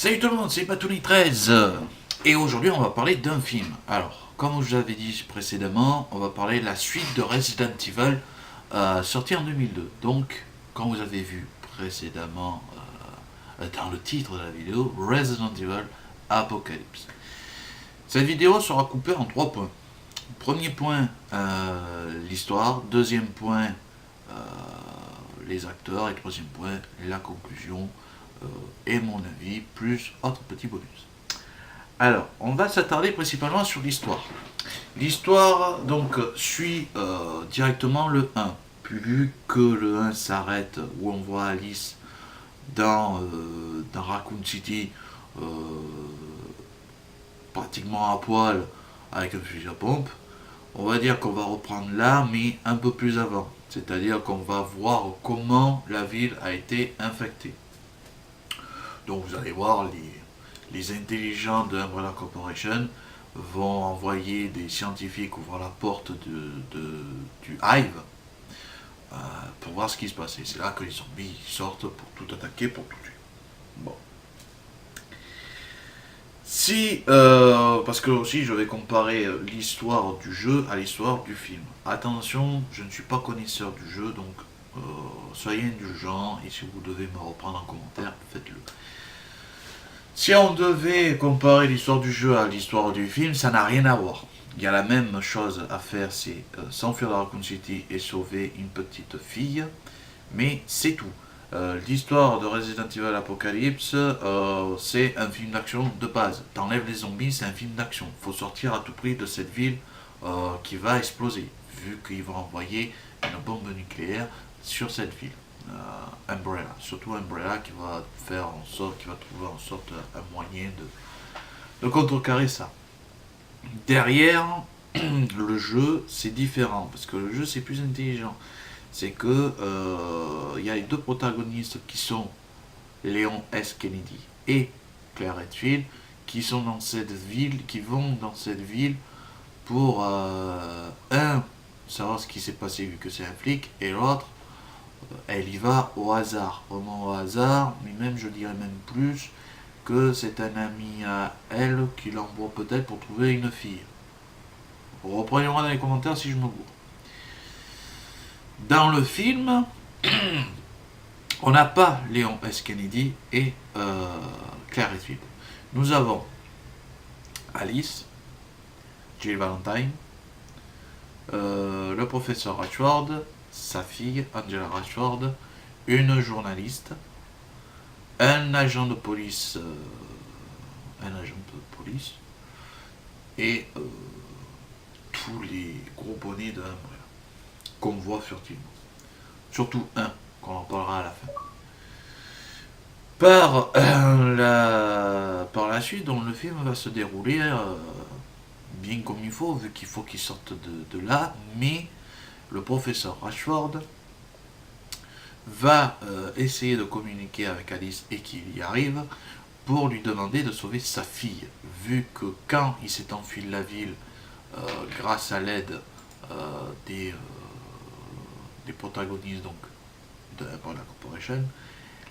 Salut tout le monde, c'est Matouni13 et aujourd'hui on va parler d'un film. Alors, comme je vous l'avais dit précédemment, on va parler de la suite de Resident Evil sorti en 2002. Donc, comme vous avez vu précédemment dans le titre de la vidéo, Resident Evil Apocalypse. Cette vidéo sera coupée en 3 points. Premier point, l'histoire. Deuxième point, les acteurs. Et troisième point, la conclusion et mon avis, plus autre petit bonus. Alors, on va s'attarder principalement sur l'histoire. L'histoire, donc, suit directement le 1. Plus que le 1 s'arrête où on voit Alice dans Raccoon City, pratiquement à poil, avec un fusil à pompe, on va dire qu'on va reprendre là, mais un peu plus avant. C'est-à-dire qu'on va voir comment la ville a été infectée. Donc vous allez voir, les intelligents de Umbrella Corporation vont envoyer des scientifiques ouvrir la porte du Hive pour voir ce qui se passe. Et c'est là que les zombies sortent pour tout attaquer, pour tout tuer. Bon. Si, parce que aussi je vais comparer l'histoire du jeu à l'histoire du film. Attention, je ne suis pas connaisseur du jeu, donc soyez indulgents, et si vous devez me reprendre en commentaire, faites-le. Si on devait comparer l'histoire du jeu à l'histoire du film, ça n'a rien à voir. Il y a la même chose à faire, c'est s'enfuir de Raccoon City et sauver une petite fille, mais c'est tout. L'histoire de Resident Evil Apocalypse, c'est un film d'action de base. T'enlèves les zombies, c'est un film d'action. Il faut sortir à tout prix de cette ville qui va exploser, vu qu'ils vont envoyer une bombe nucléaire sur cette ville. Umbrella, surtout Umbrella qui va faire en sorte, qui va trouver en sorte un moyen de contrecarrer ça. Derrière, le jeu c'est différent parce que le jeu c'est plus intelligent. C'est que il y a les deux protagonistes qui sont Léon S. Kennedy et Claire Redfield qui sont dans cette ville, qui vont dans cette ville pour savoir ce qui s'est passé vu que c'est un flic, et l'autre elle y va au hasard, vraiment au hasard, mais même je dirais même plus que c'est un ami à elle qui l'envoie peut-être pour trouver une fille. Reprenez-moi dans les commentaires si je me gourre. Dans le film, on n'a pas Léon S. Kennedy et Claire Redfield. Nous avons Alice, Jill Valentine, le professeur Rashford, sa fille Angela Rashford, une journaliste, un agent de police, et tous les gros bonnets de Umbrella qu'on voit furtivement. Surtout un, qu'on en parlera à la fin. Par la suite, donc, le film va se dérouler bien comme il faut, vu qu'il faut qu'il sorte de là, mais le professeur Rashford va essayer de communiquer avec Alice et qu'il y arrive pour lui demander de sauver sa fille, vu que quand il s'est enfui de la ville grâce à l'aide des protagonistes donc, de la Corporation,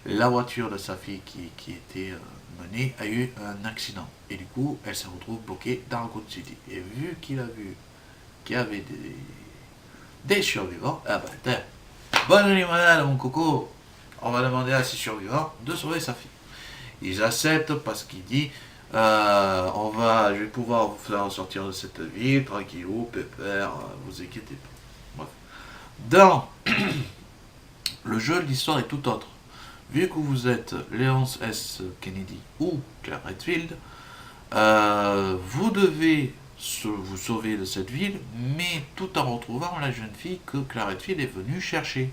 la voiture de sa fille qui était menée a eu un accident. Et du coup, elle se retrouve bloquée dans Raccoon City. Et vu qu'il a vu qu'il y avait des survivants, ah ben, bonne limonade mon coco, on va demander à ces survivants de sauver sa fille. Ils acceptent parce qu'il dit je vais pouvoir vous faire sortir de cette ville, tranquillou, pépère, vous inquiétez pas. Bref. Dans le jeu, l'histoire est tout autre. Vu que vous êtes Léonce S. Kennedy ou Claire Redfield, vous devez vous sauver de cette ville, mais tout en retrouvant la jeune fille que Claire Redfield est venue chercher.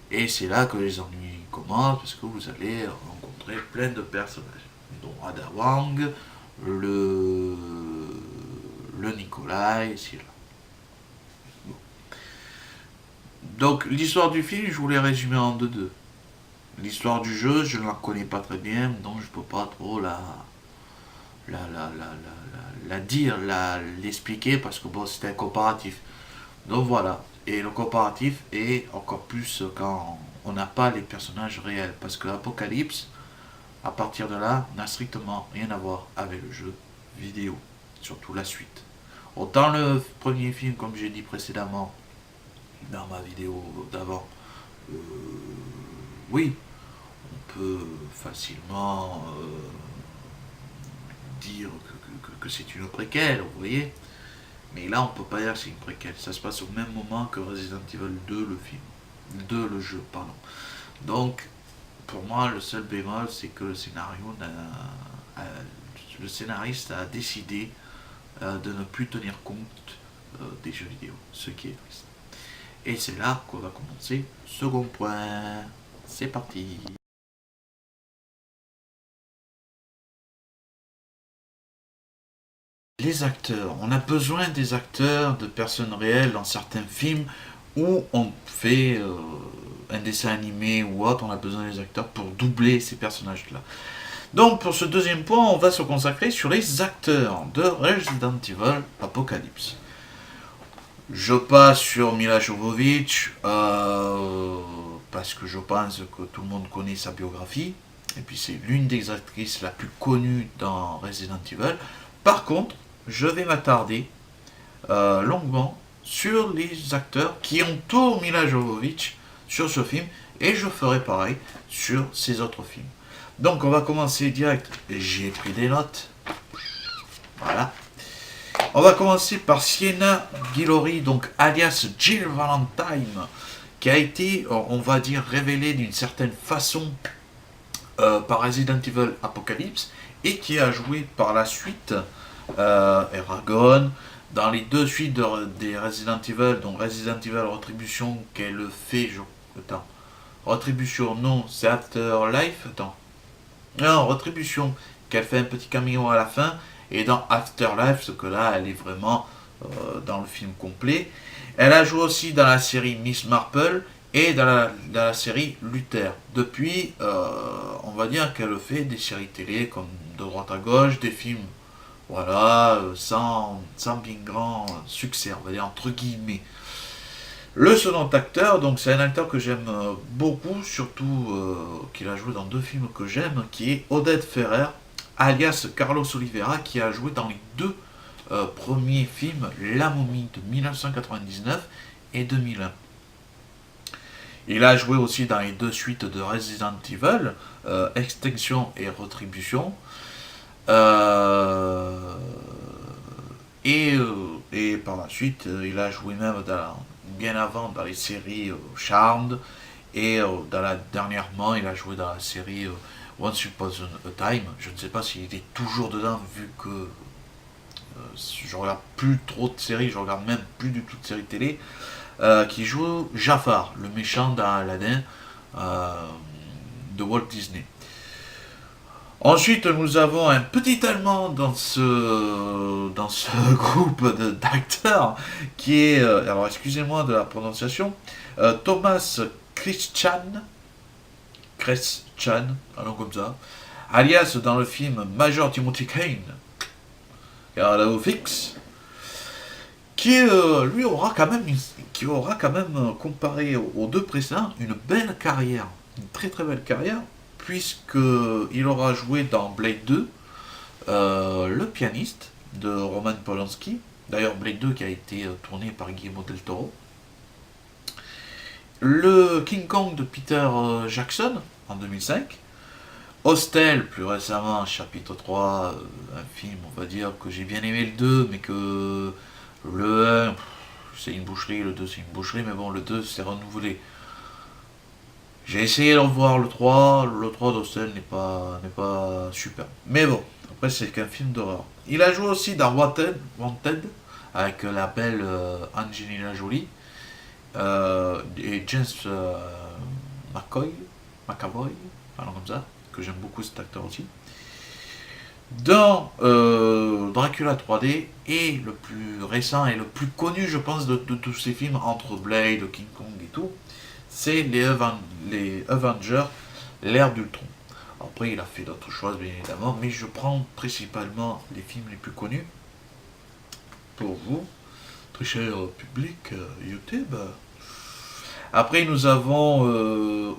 Et c'est là que les ennuis commencent, parce que vous allez rencontrer plein de personnages, dont Ada Wong, le Nikolai, c'est là. Bon. Donc l'histoire du film, je vous l'ai résumé en deux. L'histoire du jeu, je ne la connais pas très bien, donc je ne peux pas trop l'expliquer parce que bon, c'était un comparatif. Donc voilà. Et le comparatif est encore plus quand on n'a pas les personnages réels. Parce que Apocalypse, à partir de là, n'a strictement rien à voir avec le jeu vidéo, surtout la suite. Autant le premier film, comme j'ai dit précédemment dans ma vidéo d'avant, euh, oui, on peut facilement dire que c'est une préquelle, vous voyez. Mais là, on peut pas dire que c'est une préquelle. Ça se passe au même moment que Resident Evil 2, le film. 2, le jeu, pardon. Donc, pour moi, le seul bémol, c'est que le scénariste a décidé de ne plus tenir compte des jeux vidéo, ce qui est triste. Et c'est là qu'on va commencer. Second point, c'est parti. Les acteurs. On a besoin des acteurs, de personnes réelles dans certains films où on fait un dessin animé ou autre. On a besoin des acteurs pour doubler ces personnages-là. Donc pour ce deuxième point, on va se consacrer sur les acteurs de Resident Evil Apocalypse. Je passe sur Mila Jovovich parce que je pense que tout le monde connaît sa biographie. Et puis c'est l'une des actrices la plus connue dans Resident Evil. Par contre, je vais m'attarder longuement sur les acteurs qui entourent Mila Jovovich sur ce film. Et je ferai pareil sur ces autres films. Donc on va commencer direct. J'ai pris des notes. Voilà. On va commencer par Sienna Guillory, donc alias Jill Valentine, qui a été, on va dire, révélée d'une certaine façon par Resident Evil Apocalypse et qui a joué par la suite Eragon dans les deux suites des Resident Evil, donc Resident Evil Retribution qu'elle fait. Attends. Retribution, non, c'est Afterlife. Attends. Non, Retribution, qu'elle fait un petit caméo à la fin. Et dans Afterlife, ce que là, elle est vraiment dans le film complet. Elle a joué aussi dans la série Miss Marple et dans la série Luther. Depuis, on va dire qu'elle fait des séries télé comme De droite à gauche, des films, voilà, sans bien grand succès, on va dire entre guillemets. Le second acteur, donc c'est un acteur que j'aime beaucoup, surtout qu'il a joué dans deux films que j'aime, qui est Oded Ferrer, alias Carlos Oliveira, qui a joué dans les deux premiers films, La Momie de 1999 et 2001. Il a joué aussi dans les deux suites de Resident Evil, Extinction et Retribution. Et par la suite, il a joué même bien avant dans les séries Charmed. Et dernièrement, il a joué dans la série Once Upon a Time. Je ne sais pas s'il est toujours dedans, vu que je regarde plus trop de séries, je regarde même plus du tout de séries télé. Qui joue Jafar, le méchant dans Aladdin de Walt Disney. Ensuite, nous avons un petit Allemand dans ce groupe d'acteurs qui est, alors excusez-moi de la prononciation, Thomas Christian, allons comme ça, alias dans le film Major Timothy Kane, au fixe, qui lui aura quand même comparé aux deux précédents une belle carrière, une très très belle carrière, puisqu'il aura joué dans Blade 2, le pianiste de Roman Polanski, d'ailleurs Blade 2 qui a été tourné par Guillermo del Toro, le King Kong de Peter Jackson en 2005, Hostel plus récemment, chapitre 3, un film on va dire que j'ai bien aimé le 2, mais que le 1 c'est une boucherie, le 2 c'est une boucherie, mais bon le 2 c'est renouvelé. J'ai essayé de revoir le 3 d'Hostel n'est pas super. Mais bon, après c'est qu'un film d'horreur. Il a joué aussi dans Wanted avec la belle Angelina Jolie et James McAvoy, alors comme ça, que j'aime beaucoup cet acteur aussi. Dans Dracula 3D et le plus récent et le plus connu je pense de tous ces films entre Blade, King Kong et tout, c'est les Avengers, l'ère d'Ultron. Après, il a fait d'autres choses, bien évidemment, mais je prends principalement les films les plus connus pour vous, très cher public YouTube. Après, nous avons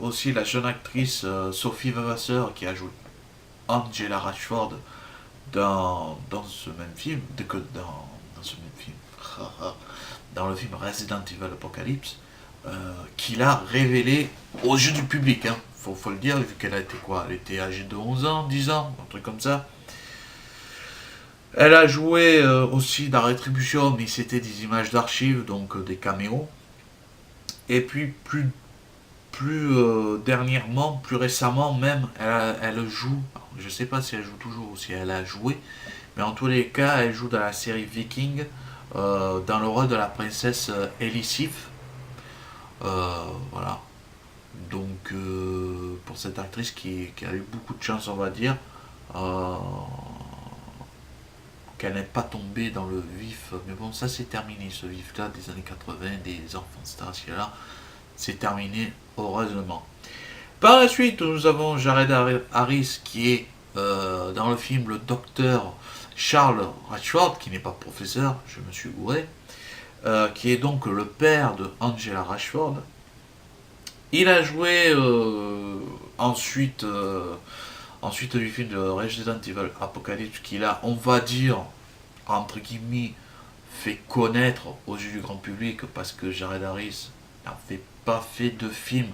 aussi la jeune actrice Sophie Vavasseur qui a joué Angela Rashford dans ce même film, dans ce même film, dans le film Resident Evil Apocalypse, qu'il a révélé aux yeux du public. Hein. Faut le dire, vu qu'elle a été quoi? Elle était âgée de 11 ans, 10 ans, un truc comme ça. Elle a joué aussi dans Rétribution, mais c'était des images d'archives, donc des caméos. Et puis dernièrement, plus récemment même, elle joue. Je sais pas si elle joue toujours ou si elle a joué, mais en tous les cas, elle joue dans la série Viking, dans le rôle de la princesse Ellie Sif. Voilà. Donc pour cette actrice qui a eu beaucoup de chance, on va dire, euh, qu'elle n'est pas tombée dans le vif. Mais bon, ça c'est terminé, ce vif-là des années 80, des enfants stars, là, c'est terminé heureusement. Par la suite, nous avons Jared Harris qui est dans le film le docteur Charles Rashford, qui n'est pas professeur, je me suis gouré, qui est donc le père de Angela Rashford. Il a joué ensuite du film de Resident Evil Apocalypse, qu'il a, on va dire, entre guillemets, fait connaître aux yeux du grand public, parce que Jared Harris pas fait de film.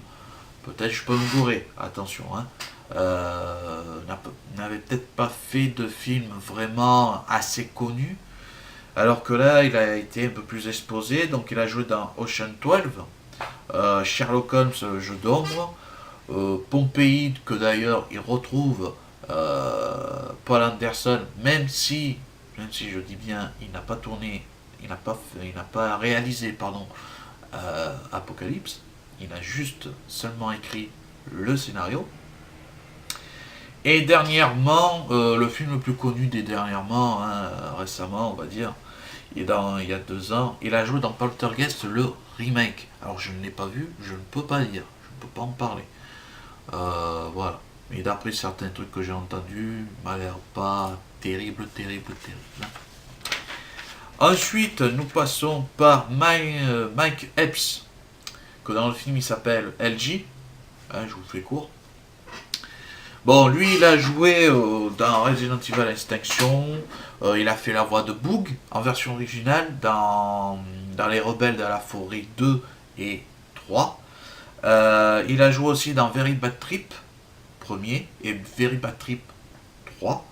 Peut-être je peux me gourer, attention, hein. N'avait peut-être pas fait de film vraiment assez connu, alors que là il a été un peu plus exposé. Donc il a joué dans Ocean 12, Sherlock Holmes, le jeu d'ombre, Pompéi, que d'ailleurs il retrouve Paul Anderson, même si je dis bien, il n'a pas tourné, il n'a pas réalisé, pardon, Apocalypse, il a juste seulement écrit le scénario. Et dernièrement, le film le plus connu des dernièrement, hein, récemment on va dire, il y a 2 ans, il a joué dans Poltergeist le remake. Alors je ne l'ai pas vu, je ne peux pas dire, je ne peux pas en parler. Voilà. Mais d'après certains trucs que j'ai entendus, il m'a l'air pas terrible. Ensuite, nous passons par Mike Epps, que dans le film il s'appelle LG. Hein, je vous fais court. Bon, lui, il a joué dans Resident Evil Extinction. Il a fait la voix de Boog en version originale dans Les Rebelles de la Forêt 2 et 3. Il a joué aussi dans Very Bad Trip 1er et Very Bad Trip 3.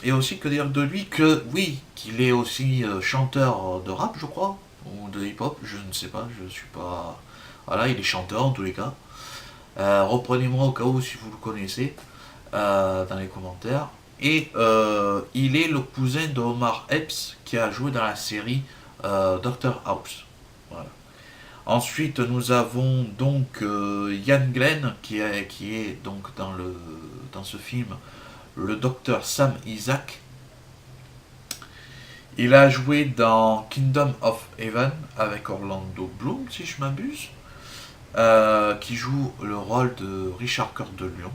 Et aussi, que dire de lui, que oui, qu'il est aussi chanteur de rap, je crois, ou de hip-hop, je ne sais pas, je suis pas... Voilà, il est chanteur en tous les cas. Reprenez-moi au cas où si vous le connaissez dans les commentaires. Et il est le cousin de Omar Epps qui a joué dans la série Dr House. Voilà. Ensuite, nous avons donc Ian Glenn qui est donc dans ce film le docteur Sam Isaac. Il a joué dans Kingdom of Heaven avec Orlando Bloom, si je m'abuse, qui joue le rôle de Richard Cœur de Lion.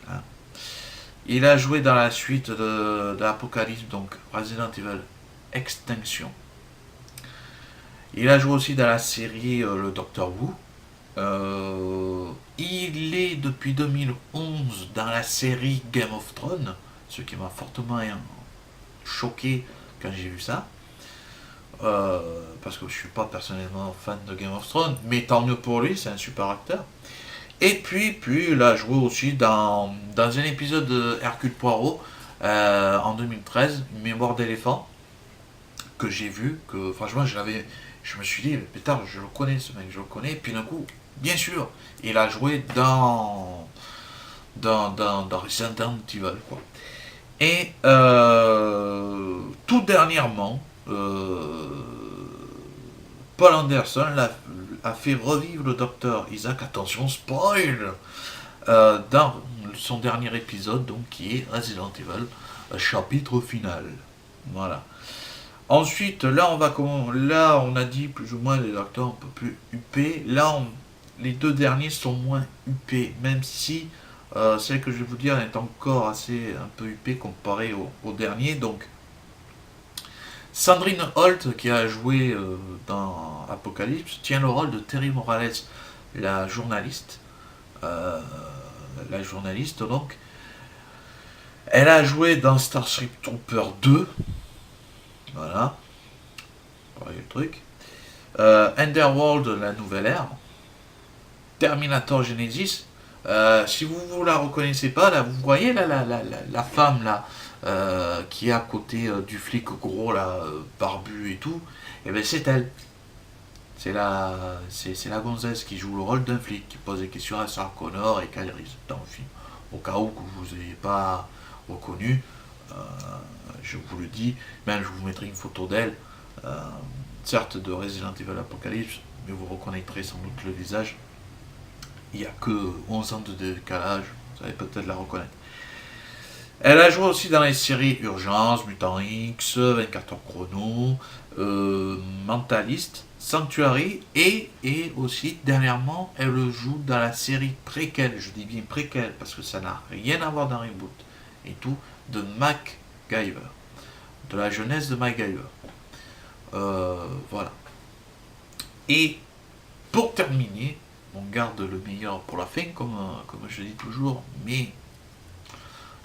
Hein. Il a joué dans la suite de l'Apocalypse, donc Resident Evil Extinction. Il a joué aussi dans la série le Doctor Who. Il est depuis 2011 dans la série Game of Thrones, ce qui m'a fortement choqué quand j'ai vu ça. Parce que je suis pas personnellement fan de Game of Thrones, mais tant mieux pour lui, c'est un super acteur. Et puis il a joué aussi dans un épisode de Hercule Poirot en 2013, Mémoire d'éléphant, que j'ai vu, que franchement je me suis dit, pétard, je le connais ce mec, je le connais, et puis d'un coup, bien sûr, il a joué dans Resident Evil, quoi. Et tout dernièrement, Paul Anderson a fait revivre le docteur Isaac, attention, spoil, dans son dernier épisode, donc qui est Resident Evil, chapitre final. Voilà. Ensuite, là on a dit plus ou moins les acteurs un peu plus huppés. Là, les deux derniers sont moins huppés, même si celle que je vais vous dire est encore assez un peu huppée comparée au dernier. Donc, Sandrine Holt, qui a joué dans Apocalypse, tient le rôle de Terry Morales, la journaliste. la journaliste donc. Elle a joué dans Starship Trooper 2. Voilà. Voilà le truc. Underworld, la nouvelle ère. Terminator Genesis. Si vous ne la reconnaissez pas, là, vous voyez là, la femme là, qui est à côté du flic gros là, barbu et tout, et ben c'est elle. C'est la gonzesse qui joue le rôle d'un flic, qui pose des questions à Sarah Connor et Kyle Reese dans le film. Au cas où que vous n'ayez pas reconnu, euh, je vous le dis, même je vous mettrai une photo d'elle, certes de Resident Evil Apocalypse, mais vous reconnaîtrez sans doute le visage. Il n'y a que 11 ans de décalage, vous allez peut-être la reconnaître. Elle a joué aussi dans les séries Urgence, Mutant X, 24 heures chrono, Mentalist, Sanctuary et aussi dernièrement elle joue dans la série préquelle, je dis bien préquelle parce que ça n'a rien à voir d'un reboot et tout, de MacGyver, de la jeunesse de MacGyver. Voilà. Et pour terminer, on garde le meilleur pour la fin comme je dis toujours, mais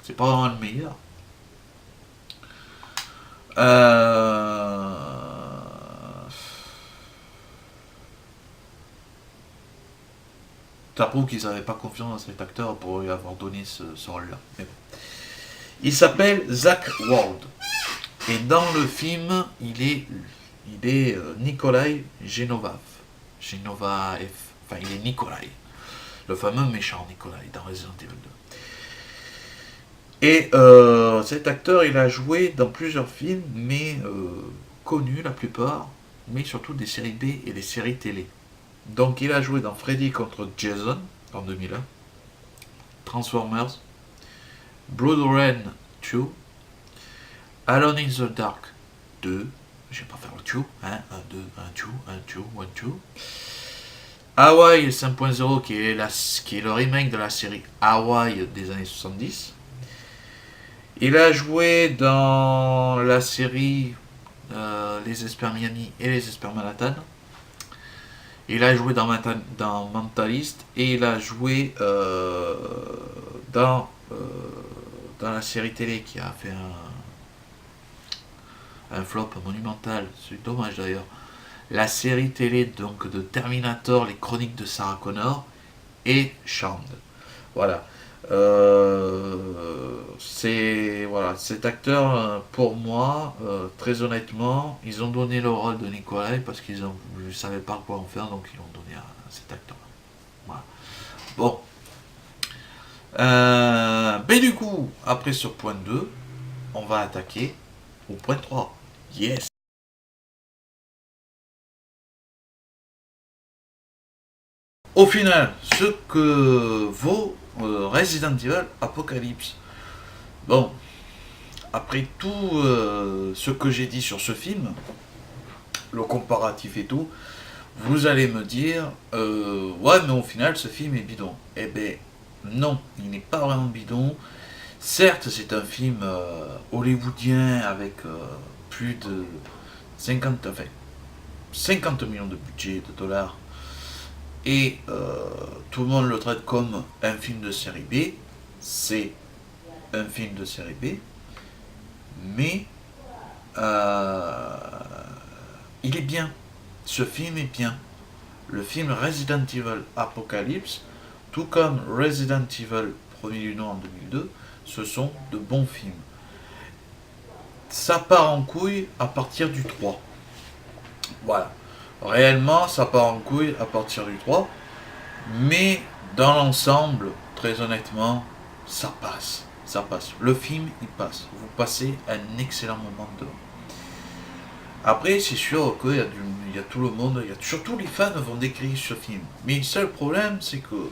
c'est pas vraiment le meilleur. Ça prouve qu'ils n'avaient pas confiance dans cet acteur pour lui avoir donné ce rôle-là. Mais bon. Il s'appelle Zach Ward. Et dans le film, il est Nikolai Genova. Enfin, il est Nikolai. Le fameux méchant Nikolai dans Resident Evil 2. Et cet acteur, il a joué dans plusieurs films, mais connus la plupart, mais surtout des séries B et des séries télé. Donc il a joué dans Freddy contre Jason en 2001, Transformers, Blood Rain 2, Alone in the Dark 2, je vais pas faire le 2, hein, 1, 2, 1, 2, 1, 2, 1, 2. Hawaii 5.0 qui est le remake de la série Hawaii des années 70. Il a joué dans la série Les Experts Miami et Les Experts Manhattan. Il a joué dans Mentalist et il a joué dans la série télé qui a fait un flop monumental. C'est dommage d'ailleurs. La série télé donc de Terminator, les chroniques de Sarah Connor et Charmed. Voilà. Cet acteur, pour moi, très honnêtement, ils ont donné le rôle de Nikolai parce qu'ils ne savaient pas quoi en faire, donc ils l'ont donné à cet acteur. Voilà. Bon. Mais du coup, après ce point 2, on va attaquer au point 3. Yes. Au final, ce que vaut Resident Evil Apocalypse. Bon, après tout ce que j'ai dit sur ce film, le comparatif et tout, vous allez me dire, ouais, mais au final, ce film est bidon. Eh ben, non, il n'est pas vraiment bidon. Certes, c'est un film hollywoodien avec plus de 50 millions de budget de dollars. Et tout le monde le traite comme un film de série B. C'est un film de série B. Mais il est bien. Ce film est bien. Le film Resident Evil Apocalypse, tout comme Resident Evil premier du nom en 2002, ce sont de bons films. Ça part en couille à partir du 3. Voilà. Réellement, ça part en couille à partir du 3. Mais dans l'ensemble, très honnêtement, ça passe. Ça passe. Le film, il passe. Vous passez un excellent moment dedans. Après, c'est sûr qu'il y a tout le monde, surtout les fans vont décrire ce film. Mais le seul problème, c'est que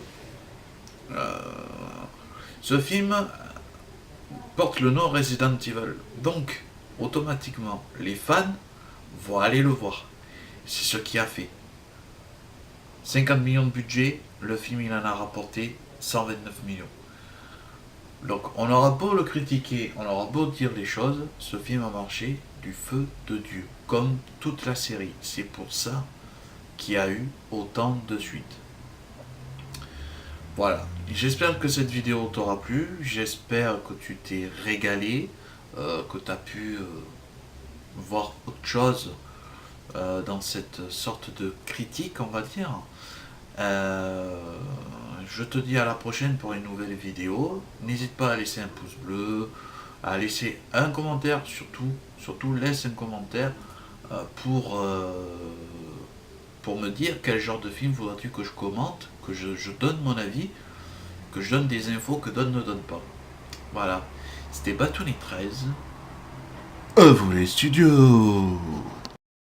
ce film porte le nom Resident Evil. Donc, automatiquement, les fans vont aller le voir. C'est ce qui a fait. 50 millions de budget, le film il en a rapporté 129 millions. Donc on aura beau le critiquer, on aura beau dire des choses, ce film a marché du feu de Dieu, comme toute la série. C'est pour ça qu'il y a eu autant de suites. Voilà. J'espère que cette vidéo t'aura plu. J'espère que tu t'es régalé, que tu as pu voir autre chose dans cette sorte de critique, on va dire. Euh, je te dis à la prochaine pour une nouvelle vidéo. N'hésite pas à laisser un pouce bleu, à laisser un commentaire, surtout laisse un commentaire euh, pour, euh, pour me dire quel genre de film voudrais-tu que je commente, que je donne mon avis, que je donne des infos que d'autres ne donnent pas. Voilà, c'était Batouni 13. À vous les studios.